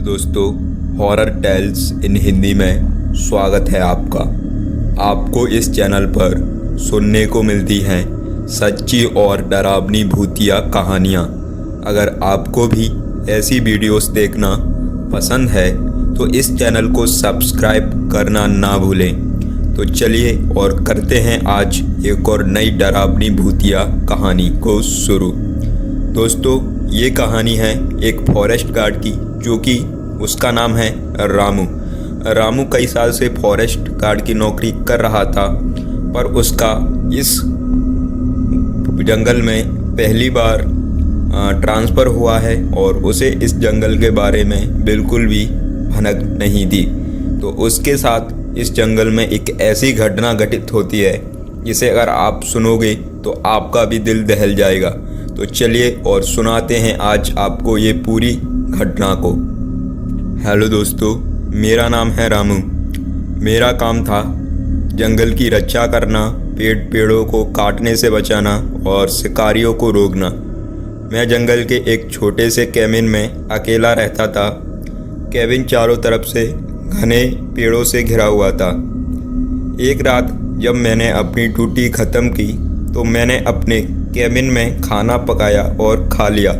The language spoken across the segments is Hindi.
दोस्तों, हॉरर टेल्स इन हिंदी में स्वागत है आपका। आपको इस चैनल पर सुनने को मिलती हैं सच्ची और डरावनी भूतिया कहानियाँ। अगर आपको भी ऐसी वीडियोस देखना पसंद है तो इस चैनल को सब्सक्राइब करना ना भूलें। तो चलिए और करते हैं आज एक और नई डरावनी भूतिया कहानी को शुरू। दोस्तों, ये कहानी है एक फॉरेस्ट गार्ड की, जो कि उसका नाम है रामू। रामू कई साल से फॉरेस्ट गार्ड की नौकरी कर रहा था, पर उसका इस जंगल में पहली बार ट्रांसफ़र हुआ है और उसे इस जंगल के बारे में बिल्कुल भी भनक नहीं थी। तो उसके साथ इस जंगल में एक ऐसी घटना घटित होती है जिसे अगर आप सुनोगे तो आपका भी दिल दहल जाएगा। तो चलिए और सुनाते हैं आज आपको ये पूरी घटना को। हेलो दोस्तों, मेरा नाम है रामू। मेरा काम था जंगल की रक्षा करना, पेड़ों को काटने से बचाना और शिकारियों को रोकना। मैं जंगल के एक छोटे से केबिन में अकेला रहता था। केबिन चारों तरफ से घने पेड़ों से घिरा हुआ था। एक रात जब मैंने अपनी ड्यूटी ख़त्म की तो मैंने अपने केबिन में खाना पकाया और खा लिया।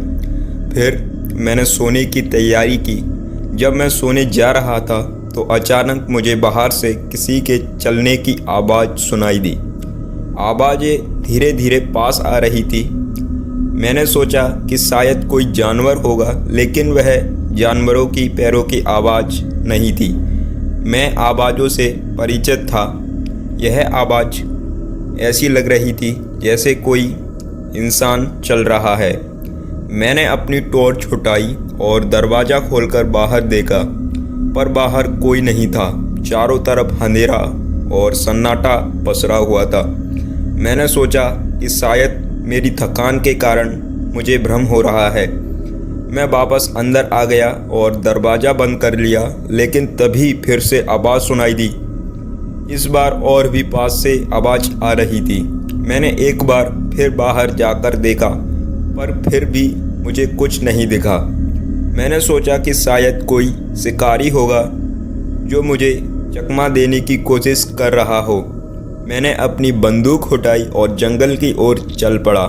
फिर मैंने सोने की तैयारी की। जब मैं सोने जा रहा था तो अचानक मुझे बाहर से किसी के चलने की आवाज़ सुनाई दी। आवाज़ें धीरे धीरे पास आ रही थी। मैंने सोचा कि शायद कोई जानवर होगा, लेकिन वह जानवरों की पैरों की आवाज़ नहीं थी। मैं आवाज़ों से परिचित था। यह आवाज़ ऐसी लग रही थी जैसे कोई इंसान चल रहा है। मैंने अपनी टॉर्च उठाई और दरवाज़ा खोलकर बाहर देखा, पर बाहर कोई नहीं था। चारों तरफ अंधेरा और सन्नाटा पसरा हुआ था। मैंने सोचा कि शायद मेरी थकान के कारण मुझे भ्रम हो रहा है। मैं वापस अंदर आ गया और दरवाज़ा बंद कर लिया, लेकिन तभी फिर से आवाज़ सुनाई दी। इस बार और भी पास से आवाज़ आ रही थी। मैंने एक बार फिर बाहर जाकर देखा, पर फिर भी मुझे कुछ नहीं दिखा। मैंने सोचा कि शायद कोई शिकारी होगा जो मुझे चकमा देने की कोशिश कर रहा हो। मैंने अपनी बंदूक उठाई और जंगल की ओर चल पड़ा।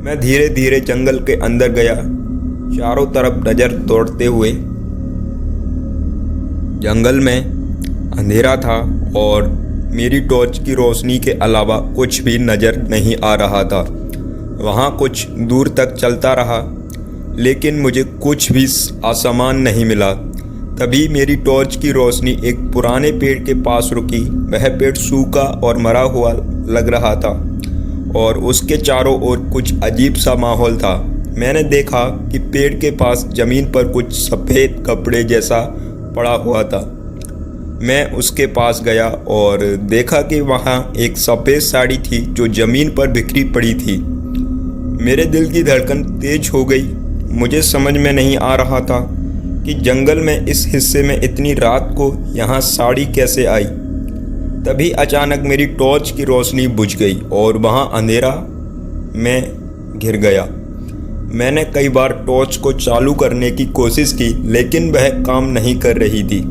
मैं धीरे धीरे जंगल के अंदर गया, चारों तरफ नज़र दौड़ते हुए। जंगल में अंधेरा था और मेरी टॉर्च की रोशनी के अलावा कुछ भी नज़र नहीं आ रहा था। वहाँ कुछ दूर तक चलता रहा, लेकिन मुझे कुछ भी आसामान नहीं मिला। तभी मेरी टॉर्च की रोशनी एक पुराने पेड़ के पास रुकी। वह पेड़ सूखा और मरा हुआ लग रहा था और उसके चारों ओर कुछ अजीब सा माहौल था। मैंने देखा कि पेड़ के पास ज़मीन पर कुछ सफ़ेद कपड़े जैसा पड़ा हुआ था। मैं उसके पास गया और देखा कि वहाँ एक सफ़ेद साड़ी थी जो ज़मीन पर बिखरी पड़ी थी। मेरे दिल की धड़कन तेज हो गई। मुझे समझ में नहीं आ रहा था कि जंगल में इस हिस्से में इतनी रात को यहाँ साड़ी कैसे आई। तभी अचानक मेरी टॉर्च की रोशनी बुझ गई और वहाँ अंधेरा में घिर गया। मैंने कई बार टॉर्च को चालू करने की कोशिश की, लेकिन वह काम नहीं कर रही थी।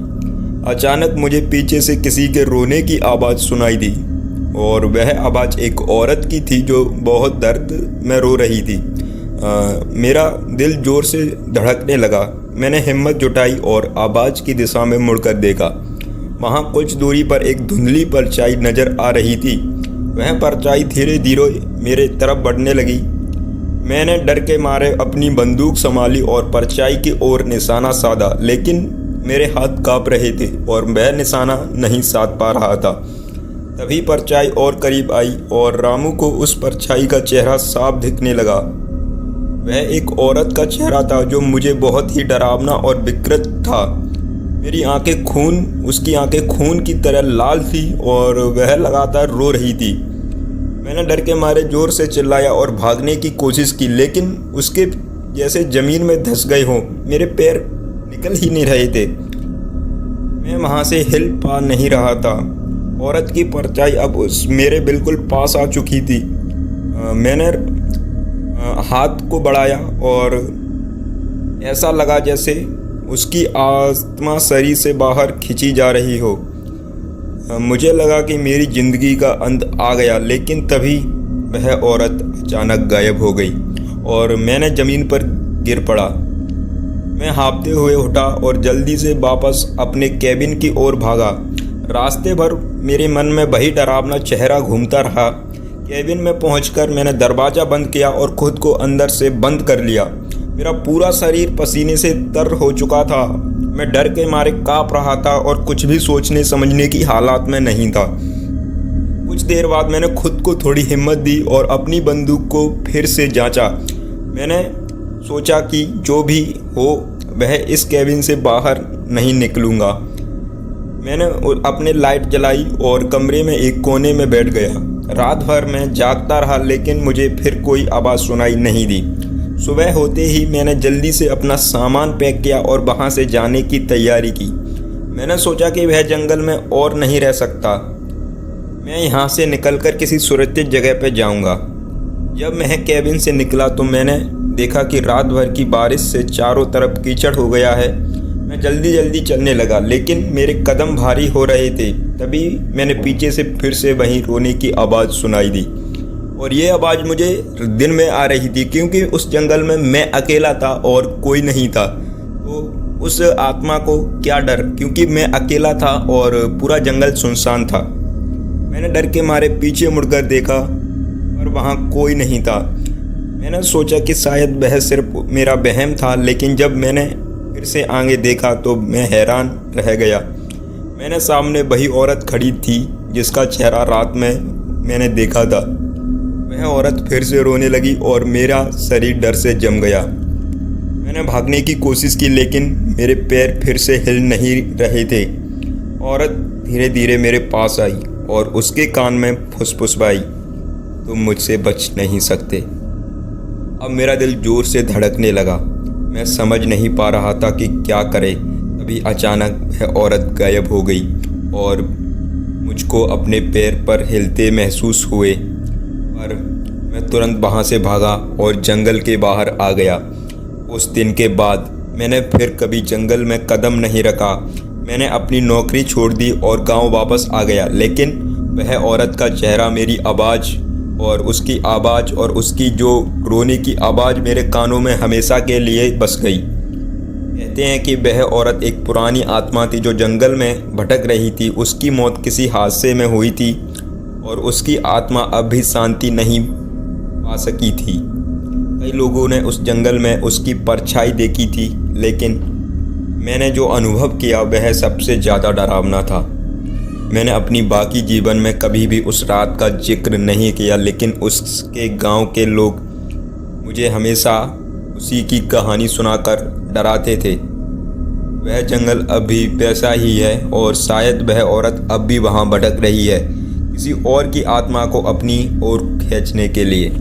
अचानक मुझे पीछे से किसी के रोने की आवाज़ सुनाई दी और वह आवाज़ एक औरत की थी जो बहुत दर्द में रो रही थी। मेरा दिल ज़ोर से धड़कने लगा। मैंने हिम्मत जुटाई और आवाज़ की दिशा में मुड़कर देखा। वहाँ कुछ दूरी पर एक धुंधली परछाई नज़र आ रही थी। वह परछाई धीरे धीरे मेरे तरफ बढ़ने लगी। मैंने डर के मारे अपनी बंदूक संभाली और परछाई की ओर निशाना साधा, लेकिन मेरे हाथ काँप रहे थे और वह निशाना नहीं साध पा रहा था। तभी परछाई और करीब आई और रामू को उस परछाई का चेहरा साफ दिखने लगा। वह एक औरत का चेहरा था जो मुझे बहुत ही डरावना और विकृत था। उसकी आंखें खून की तरह लाल थी और वह लगातार रो रही थी। मैंने डर के मारे ज़ोर से चिल्लाया और भागने की कोशिश की, लेकिन उसके जैसे ज़मीन में धंस गए हों। मेरे पैर निकल ही नहीं रहे थे। मैं वहाँ से हिल पा नहीं रहा था। औरत की परछाई अब मेरे बिल्कुल पास आ चुकी थी। मैंने हाथ को बढ़ाया और ऐसा लगा जैसे उसकी आत्मा शरीर से बाहर खींची जा रही हो। मुझे लगा कि मेरी ज़िंदगी का अंत आ गया, लेकिन तभी वह औरत अचानक गायब हो गई और मैंने ज़मीन पर गिर पड़ा। मैं हाँफते हुए उठा और जल्दी से वापस अपने कैबिन की ओर भागा। रास्ते भर मेरे मन में वही डरावना चेहरा घूमता रहा। कैबिन में पहुंचकर मैंने दरवाज़ा बंद किया और खुद को अंदर से बंद कर लिया। मेरा पूरा शरीर पसीने से तर हो चुका था। मैं डर के मारे काँप रहा था और कुछ भी सोचने समझने की हालात में नहीं था। कुछ देर बाद मैंने खुद को थोड़ी हिम्मत दी और अपनी बंदूक को फिर से जांचा। मैंने सोचा कि जो भी हो वह इस कैबिन से बाहर नहीं निकलूँगा। मैंने अपने लाइट जलाई और कमरे में एक कोने में बैठ गया। रात भर मैं जागता रहा, लेकिन मुझे फिर कोई आवाज़ सुनाई नहीं दी। सुबह होते ही मैंने जल्दी से अपना सामान पैक किया और वहाँ से जाने की तैयारी की। मैंने सोचा कि वह जंगल में और नहीं रह सकता। मैं यहाँ से निकलकर किसी सुरक्षित जगह पर जाऊँगा। जब मैं कैबिन से निकला तो मैंने देखा कि रात भर की बारिश से चारों तरफ कीचड़ हो गया है। मैं जल्दी जल्दी चलने लगा, लेकिन मेरे कदम भारी हो रहे थे। तभी मैंने पीछे से फिर से वहीं रोने की आवाज़ सुनाई दी और ये आवाज़ मुझे दिन में आ रही थी, क्योंकि उस जंगल में मैं अकेला था और कोई नहीं था। तो उस आत्मा को क्या डर, क्योंकि मैं अकेला था और पूरा जंगल सुनसान था। मैंने डर के मारे पीछे मुड़कर देखा पर वहाँ कोई नहीं था। मैंने सोचा कि शायद वह सिर्फ मेरा वहम था, लेकिन जब मैंने फिर से आगे देखा तो मैं हैरान रह गया। मैंने सामने वही औरत खड़ी थी जिसका चेहरा रात में मैंने देखा था। वह औरत फिर से रोने लगी और मेरा शरीर डर से जम गया। मैंने भागने की कोशिश की, लेकिन मेरे पैर फिर से हिल नहीं रहे थे। औरत धीरे धीरे मेरे पास आई और उसके कान में फुसफुसाई, तुम मुझसे बच नहीं सकते। अब मेरा दिल जोर से धड़कने लगा। मैं समझ नहीं पा रहा था कि क्या करे। तभी अचानक वह औरत गायब हो गई और मुझको अपने पैर पर हिलते महसूस हुए। पर मैं तुरंत वहाँ से भागा और जंगल के बाहर आ गया। उस दिन के बाद मैंने फिर कभी जंगल में कदम नहीं रखा। मैंने अपनी नौकरी छोड़ दी और गांव वापस आ गया, लेकिन वह औरत का चेहरा, मेरी आवाज़ और उसकी आवाज़ और उसकी जो रोने की आवाज़ मेरे कानों में हमेशा के लिए बस गई। कहते हैं कि वह औरत एक पुरानी आत्मा थी जो जंगल में भटक रही थी। उसकी मौत किसी हादसे में हुई थी और उसकी आत्मा अब भी शांति नहीं पा सकी थी। कई लोगों ने उस जंगल में उसकी परछाई देखी थी, लेकिन मैंने जो अनुभव किया वह सबसे ज़्यादा डरावना था। मैंने अपनी बाकी जीवन में कभी भी उस रात का जिक्र नहीं किया, लेकिन उसके गांव के लोग मुझे हमेशा उसी की कहानी सुनाकर डराते थे। वह जंगल अभी वैसा ही है और शायद वह औरत अब भी वहाँ भटक रही है, किसी और की आत्मा को अपनी ओर खींचने के लिए।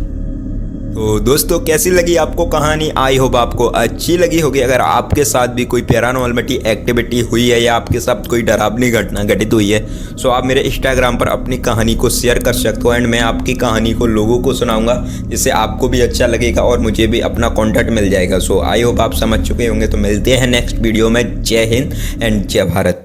तो दोस्तों, कैसी लगी आपको कहानी? आई होप आपको अच्छी लगी होगी। अगर आपके साथ भी कोई पैरानॉर्मलिटी एक्टिविटी हुई है या आपके साथ कोई डरावनी घटना घटित हुई है, सो आप मेरे इंस्टाग्राम पर अपनी कहानी को शेयर कर सकते हो एंड मैं आपकी कहानी को लोगों को सुनाऊंगा, जिससे आपको भी अच्छा लगेगा और मुझे भी अपना कॉन्टैक्ट मिल जाएगा। सो आई होप आप समझ चुके होंगे। तो मिलते हैं नेक्स्ट वीडियो में। जय हिंद एंड जय भारत।